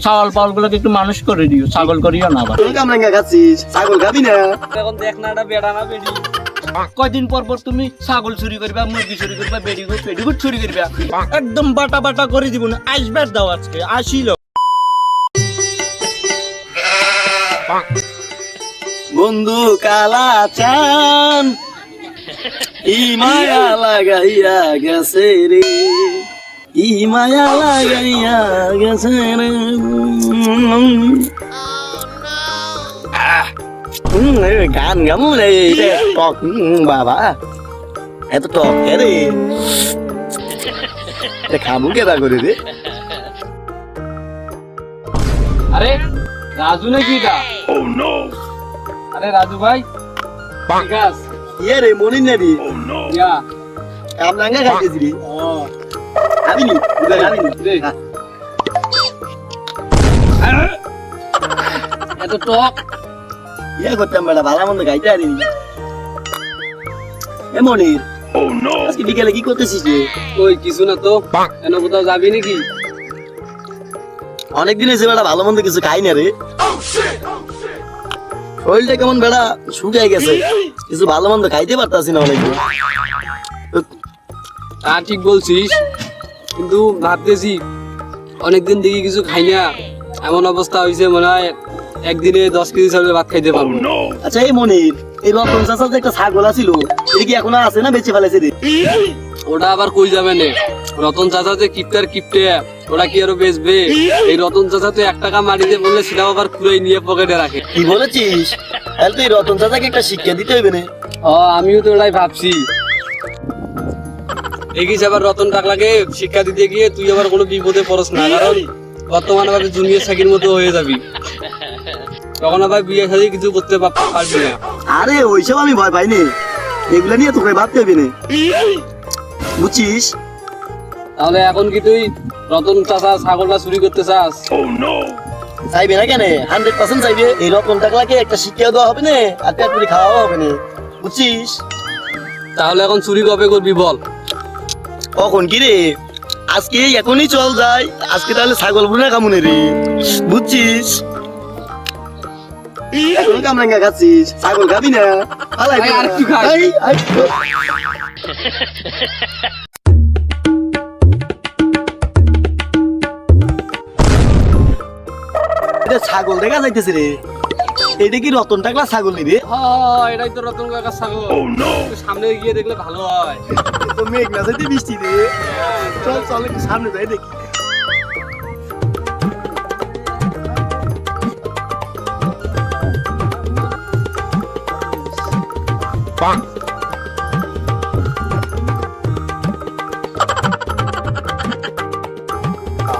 ছাগল পাগল গুলোকে একটু মানুষ করে দিও, ছাগল করিও না আবার। কামরাঙ্গা খাচ্ছিস, ছাগল খাবি না? এখন দেখ না এটা বেড়া না বেড়ি, কয়দিন পর পর তুমি ছাগল চুরি করবা, মুরগি চুরি করবা, বেডিগুট চুরি করবা, একদম বাটা বাটা করে দিব না। আসবার দাও আজকে আসিল। বন্ধু কালা চান ই মায়া লাগাইয়া গেছে রে, ই মায়া লাগাইয়া গেছে রে। গান গামু রে টক বাবা, এত টক রে খাবো কেদা করে রে? আরে রাজু নাকি এটা? আরে রাজু ভাই ঠিক আছে? ইয়ে রে মনিন না রে, ইয়া কামরাঙ্গা খাইতেছি রে। ও আবিনি আবিনি দে এত টক ইয়ে করতাম বেটা, ভালো মন্দ খাইতে পারিনি। এ মনির, আজকে বিকেলে কি করতেছিস রে? ওই কিছু না তো, কেন কোথাও যাবি নাকি? অনেকদিন হয়েছে বেটা ভালো মন্দ কিছু খাই না রে। শরীরটা কেমন বেটা শুকিয়ে গেছে, কিছু ভালো মন্দ খাইতে পারতাছি না অনেকদিন। তা ঠিক বলছিস, কিন্তু ভাবতেছি অনেকদিন দেখি কিছু খাই না, এমন অবস্থা হয়েছে মনে হয় একদিনে 10 কেজি চালের ভাত খাইতে পারবো। আচ্ছা এই মনির, এই রতন চাচার যে একটা ছাগল আছিল, এটা কি এখন আছে না বেঁচে ফেলেছে রে? ওটা আবার কই যাবে না, রতন চাচা যে কিপটার কিপটে, ওরা কি আরো বেচবে? এই রতন চাচা তো 1 টাকা মাটিতে বললে সেটাও আবার কুড়াই নিয়ে পকেটে রাখে। কি বলেছিস? তাহলে তো এই রতন চাচাকে একটা শিক্ষা দিতে হইবে না? আমিও তো ওটাই ভাবছি। দেখিস আবার রতন টাকলাকে শিক্ষা দিতে গিয়ে তুই আবার কোনো বিপদে পড়স না, কারণ বর্তমানে ভাবে জুনিয়র সাকির মতো হয়ে যাবি, তখন আবার বিয়ে শাদী কিছু করতে পারবি না। আরে ওইসব আমি ভয় পাইনি, এগুলা নিয়ে তোকে ভাবতে হইবে না, বুঝছিস? তাহলে এখন কি তুই রতন চাচা ছাগলটা চুরি করতে চাস? চাইবে না কেন? 100% চাইবে। এই রতন টাকলাকে একটা শিক্ষা দেওয়া হবে না, আর পেট পুরি খাওয়া হবে না, বুঝছিস? তাহলে এখন চুরি কবে করবি বল? কখন কি রে? আজকে এখনই চল যাই, আজকে তাহলে ছাগল বুনা কামুনে রে, বুঝছিস? এখন কামরাঙ্গা খাচ্ছিস, ছাগল খাবি না? পালাই আয়, আরেকটু খাই। I, I. এটা ছাগল দেখা যাইতেছে রে, এটা কি রতন টাকলা ছাগল নি রে? এটাই তো রতন কাকার ছাগল। একটু সামনে গিয়ে দেখলে ভালো হয়। তো মেঘ না যাইতে বৃষ্টি রে, চল চল একটু সামনে যাই দেখি।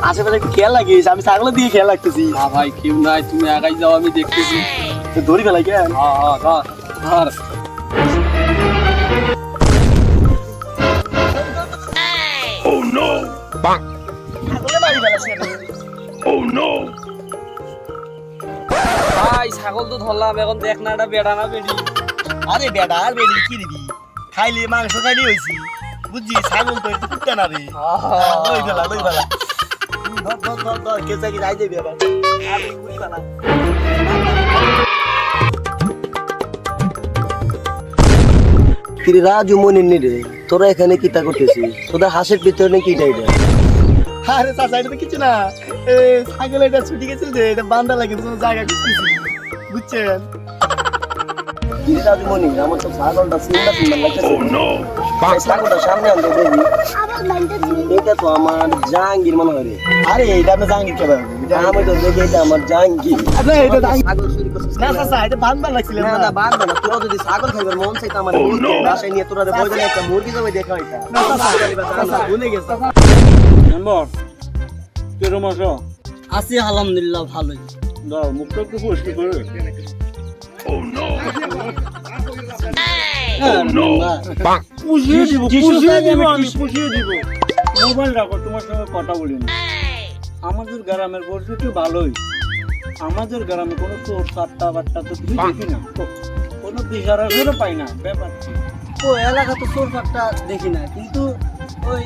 আশেপাশে একটু খেয়াল লাগিস, আমি ছাগলের দিকে খেয়াল রাখতেছি। না ভাই কেউ নাই, তুমি একাই যাও, আমি দেখতেছি। তো ধরি ফেলাই কেন? ধর ধর। ভাই ছাগল তো ধরলাম, এখন দেখ না এটা বেড়া না বেড়ি। আরে বেটা আর বেড়ি কি দিবি, খাইলে মাংস খাইলে হয়েছি, বুঝছি? ছাগল তো একটু কুত্তা না রে। দই ফেলা দই ফেলা, ধর ধর ধর ধর, কে চাকি যাই যাবি আবার। আর এই কুড়ি ফেলা। কিরে রাজু মনির নি রে, তোরা এখানে কিতা করতেছিস? তোদের হাঁসের ভিতরে নাকি এটা এটা? আরে চাচা এটা তো কিছু না, ছাগল এটা ছুটি গেছিল যে, এটা বান্ধা লাগে জায়গা খুঁজতেছি, বুঝছেন? কিরে রাজু মনির, আমার তো ছাগলটা সুন্দর সুন্দর লাগতেছে। এই ছাগলটা সামনে আনতে দেখি। এটা তো আমার জাহাঙ্গীর মনে হয় রে। আরে এটা না জাহাঙ্গীর কে ভাই? আমি তো দেখি এটা আমার জাহাঙ্গীর। আরে এটা ছাগল চুরি করছিস না চাচা, এটা বান্ধা লাগছিল না। না বান্ধা না, তোরা যদি ছাগল খাইবার মন চাইতো আমার মুরগি বাসায় নিয়ে তোরা বইলে একটা মুরগি জবাই দেখা হইতা। না চাচা ভুলে গেছে। নম্বর কিরম আছো? আছি আলহামদুলিল্লাহ ভালোই। দাও মুখটা একটু পরিষ্কার করে। পুষিয়ে দিব, পুষিয়ে দিব। মোবাইল রাখো, তোমার সঙ্গে কথা বলি না। আমাদের গ্রামের পরিস্থিতি ভালোই, আমাদের গ্রামে কোনো চোর চারটা বাট্টা তো তুমি দেখি না, কোনো দিশারা করে পাই না। ব্যাপার ও এলাকা তো চোর ফাঁকটা দেখি না, কিন্তু ওই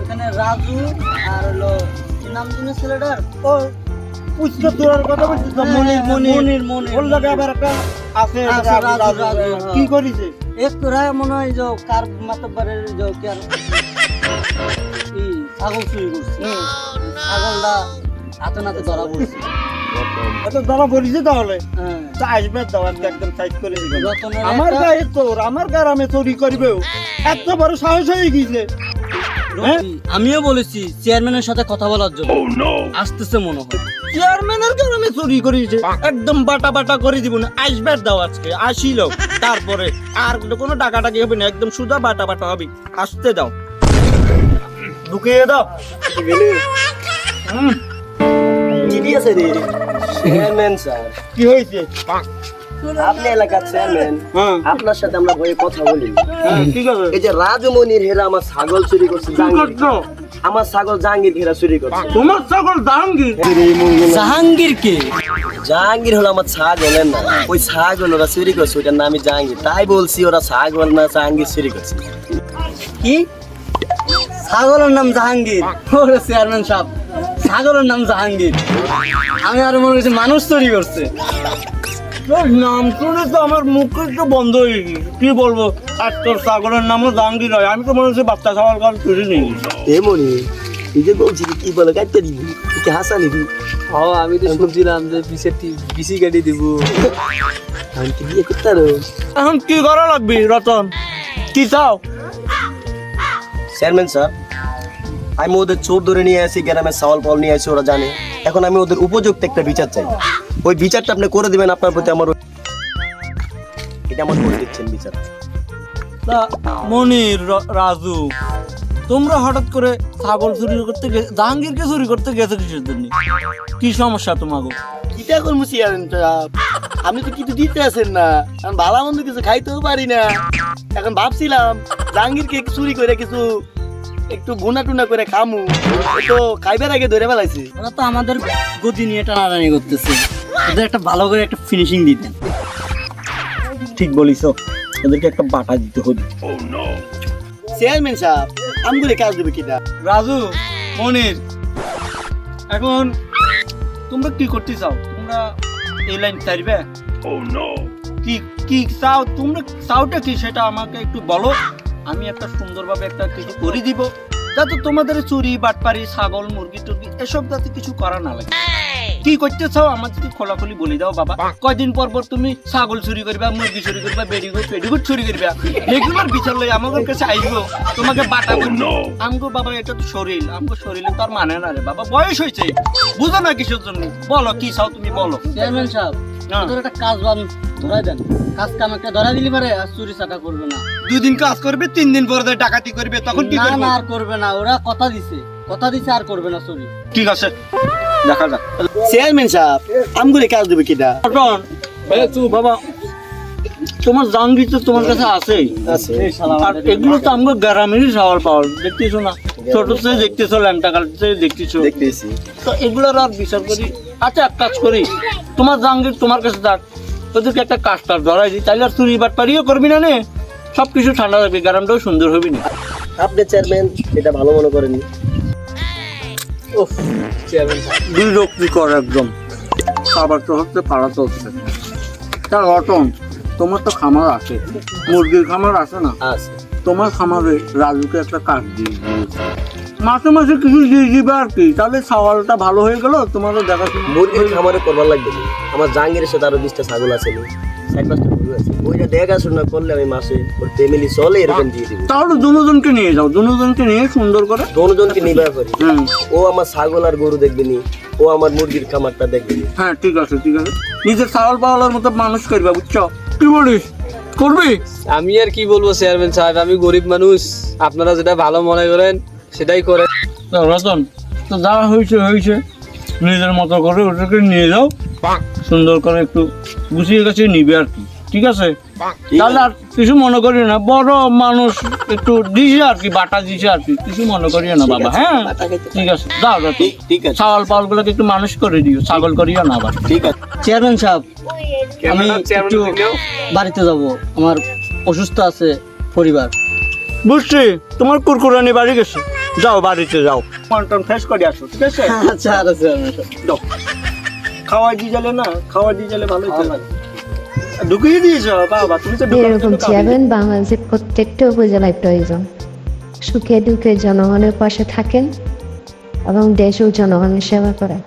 ওখানে রাজু আর হলো কি নাম জানো ছেলেটার, ও পুষ্কা তোর কথা বলছিস না? মনির ওর লাগে আবার একটা আছে আছে, রাজু, রাজু, কি করিছে? একটু রায় মনে হয় যে কার মাতবারের যে কি আর ছাগল চুরি করছে ছাগলটা হাতে নাতে ধরা পড়ছে এত ধরা পড়িছে তাহলে হ্যাঁ তা আসবে দাও আজকে একদম সাইড করে দিবে। রতনের আমার একটা- গায়ে তোর আমার গ্রামে চুরি করবেও এত বড় সাহস হয়ে গিয়েছে। হ্যাঁ? আমিও বলেছি চেয়ারম্যানের সাথে কথা বলার জন্য আসতেছে মনে হয় চেয়ারম্যানের গ্রামে চুরি করেছে একদম বাটা বাটা করে দিব না। আসবে দাও আজকে আসিল তারপরে আর কোনো টাকাটাকি হবে না, একদম সুদা বাটা বাটা হবে। আসতে দাও, ঢুকিয়ে দাও। হুম, কি দিয়েছে রে চেয়ারম্যান স্যার? কি হয়েছে? আপনি এলাকার চেয়ারম্যান, হ্যাঁ আপনার সাথে আমরা বইয়ে কথা বলি। হ্যাঁ, ঠিক আছে। এই যে রাজু মনির হেরা আমার ছাগল চুরি করছে, কি জাহাঙ্গীর। করছো? আমার ছাগল জাহাঙ্গীর হেরা চুরি করছে। তোমার ছাগল জাহাঙ্গীর? জাহাঙ্গীর কে জাহাঙ্গীর হলো আমার ছাগলের না, ওই ছাগল ওরা চুরি করছে, ওইটার নামই জাহাঙ্গীর। তাই বলছি ওরা ছাগল না জাহাঙ্গীর চুরি করছে। কি ছাগলের নাম জাহাঙ্গীর? ওরে চেয়ারম্যান সাহেব, ছাগলের নাম জাহাঙ্গীর? আমি আর মনে করছি মানুষ তৈরি করছে। তোর নাম শুনে তো আমার মুখ একটু বন্ধ হয়ে গেছে। কি বলবো, আর তোর ছাগলের নামও জাহাঙ্গীর হয়। আমি তো মনে হচ্ছে বাচ্চা ছাগল কাল চুরি নেই। এ মনি, তুই যে বলছি কি বলে কাটতে দিবি, তুই কি হাসা নিবি? আমি তো শুনছিলাম যে পিসি গাড়ি দিব। আমি কি বিয়ে করতে পারো? এখন কি করা লাগবে রতন? কি চাও? চেয়ারম্যান স্যার, আমি ওদের চোর ধরে নিয়ে আসি, গ্রামের চাওয়াল পাওয়াল নিয়ে আসি, ওরা জানে। এখন আমি ওদের উপযুক্ত একটা বিচার চাই। ওই বিচারটা আপনি করে দিবেন। আপনার প্রতি আমার এটা আমার করে দিচ্ছেন বিচার। তা মনির, রাজু, তোমরা হঠাৎ করে ছাগল চুরি করতে জাহাঙ্গীরকে চুরি করতে গেছো কিসের জন্য? কি সমস্যা তোমাকে? কিটা করবো চেয়ারম্যান সাহেব, আপনি তো কিছু দিতে আছেন না, আমি ভালো মন্দ কিছু খাইতেও পারি না। এখন ভাবছিলাম জাহাঙ্গীরকে চুরি করে কিছু একটু গুনা টুনা করে খামু, তো খাইবার আগে ধরে ফেলাইছি। ওরা তো আমাদের গতি নিয়ে টানাটানি করতেছে, ওদের একটা ভালো করে একটা ফিনিশিং দিতেন। ঠিক বলিস, ওদেরকে একটা বাটা দিতে হবে। চেয়ারম্যান সাহেব, আমগুলো কাজ দেবে কিটা? রাজু, মনির, এখন তোমরা কি করতে চাও? তোমরা এই লাইন চাইবে? কি কি চাও তোমরা? চাওটা কি সেটা আমাকে একটু বলো। আমি একটা সুন্দরভাবে একটা কিছু করে দিব, যাতে তোমাদের চুরি বাটপারি ছাগল মুরগি টুরগি এসব যাতে কিছু করা না লাগে। কি করতে চাও আমাদেরকে খোলাখুলি বলে দাও বাবা। কয়দিন পর পর তুমি ছাগল চুরি করবা, মুরগি চুরি করবা, বেডিগুড পেডিগুড চুরি করবা, এগুলোর বিচার লই আমাদের কাছে আইবো, তোমাকে বাটা করবো। আমগো বাবা এটা তো শরীর, আমগো শরীরে তো আর মানে না রে বাবা, বয়স হয়েছে, বুঝো না কিসের জন্য। বলো কি চাও তুমি বলো। চেয়ারম্যান সাহেব, হ্যাঁ। ওদের একটা কাজ বান ধরাই দেন, কাজ কাম একটা ধরা দিলে পারে আর চুরি চাটা করবে না। 2 দিন কাজ করবে, 3 দিন পরে ডাকাতি করবে, তখন কি না করবে? না আর করবে না, ওরা কথা দিছে আর করবে না চুরি। ঠিক আছে, দেখা যাক। চেয়ারম্যান সাহেব, আমগুলো কাজ দেবে কিটা? রতন, তুই বাবা, তোমার জাহাঙ্গীর তো তোমার কাছে আছেই, আছে। আর এগুলো তো আমাদের গ্রামেরই সাওয়াল পাওয়াল, দেখতেছো না? ছোট থেকে দেখতেছো, ল্যাংটা কাল থেকে দেখতেছো, দেখতেছি। তো এগুলোর আর বিচার করি। আচ্ছা, এক কাজ করি, তোমার জাহাঙ্গীর তোমার কাছে যাক, ওদেরকে একটা কাজটা ধরাই দিই, তাইলে আর চুরি বাটপারিও করবি না নে, সবকিছু ঠান্ডা থাকবে, গ্রামটাও সুন্দর হবে না। আপনি চেয়ারম্যান এটা ভালো মনে করেননি? দুই রক্তি কর একদম, খাবার তো হচ্ছে, পাড়া তো হচ্ছে। তা রতন, তোমার তো খামার আছে, মুরগির খামার আছে না? আছে। তোমার খামারে রাজুকে একটা কাজ দিয়ে দিয়েছে, মাসে মাসে কিছু দিয়ে দিবে আর কি, তাহলে সওয়ালটা ভালো হয়ে গেল, তোমারও দেখাশোনা। মুরগির খামারে করবার লাগবে না। আমার জাহাঙ্গীরের সাথে আরো 20টা ছাগল আছে, 4-5টা গরু আছে, ওইটা দেখাশোনা করলে আমি মাসে ওর ফ্যামিলি চলে এরকম দিয়ে দিব। তাহলে দুজনকে নিয়ে যাও, দুজনকে নিয়ে সুন্দর করে। দুজনকে নির্ভর করি। হুম, ও আমার ছাগল আর গরু দেখবে নি, ও আমার মুরগির খামারটা দেখবে নি। হ্যাঁ ঠিক আছে, ঠিক আছে, নিজের ছাগল পাওয়ার মতো মানুষ করবা, বুঝছো? কি বলিস, করবি? আমি আর কি বলবো চেয়ারম্যান সাহেব, আমি গরিব মানুষ, আপনারা যেটা ভালো মনে করেন সেটাই করেন। তা রতন, তো যা হয়েছে হয়েছে, নিজের মতো করে ওটাকে নিয়ে যাও, সুন্দর করে একটু গুছিয়ে গেছে নিবে আর কি, ঠিক আছে? তাহলে আর কিছু মনে করি না, বড় মানুষ একটু দিছে আর কি, বাটা দিছে আর কি, কিছু মনে করিও না বাবা। হ্যাঁ ঠিক আছে, দাও দাও, ঠিক আছে, ছাগল পাওয়াল গুলোকে একটু মানুষ করে দিও, ছাগল করিও না আবার। ঠিক আছে। চেয়ারম্যান সাহেব, আমি চেয়ারম্যান একটু দেখলেও বাড়িতে যাব, আমার অসুস্থ আছে পরিবার। বুঝছি, তোমার কুরকুরানি বাড়ি গেছে, যাও বাড়িতে যাও, মন টন ফ্রেশ করে আসো, ঠিক আছে? আচ্ছা চেয়ারম্যান সাহেব। যাও। খাওয়া দিয়ে গেলে না, খাওয়া দিয়ে গেলে ভালোই তো লাগে। ঢুকিয়ে দিয়েছো বাবা, তুমি তো ঢুকানোর এরকম জন্য চেয়ারম্যান বাংলাদেশের প্রত্যেকটা উপজেলায় প্রয়োজন। সুখে দুঃখে জনগণের পাশে থাকেন এবং দেশ ও জনগণের সেবা করেন।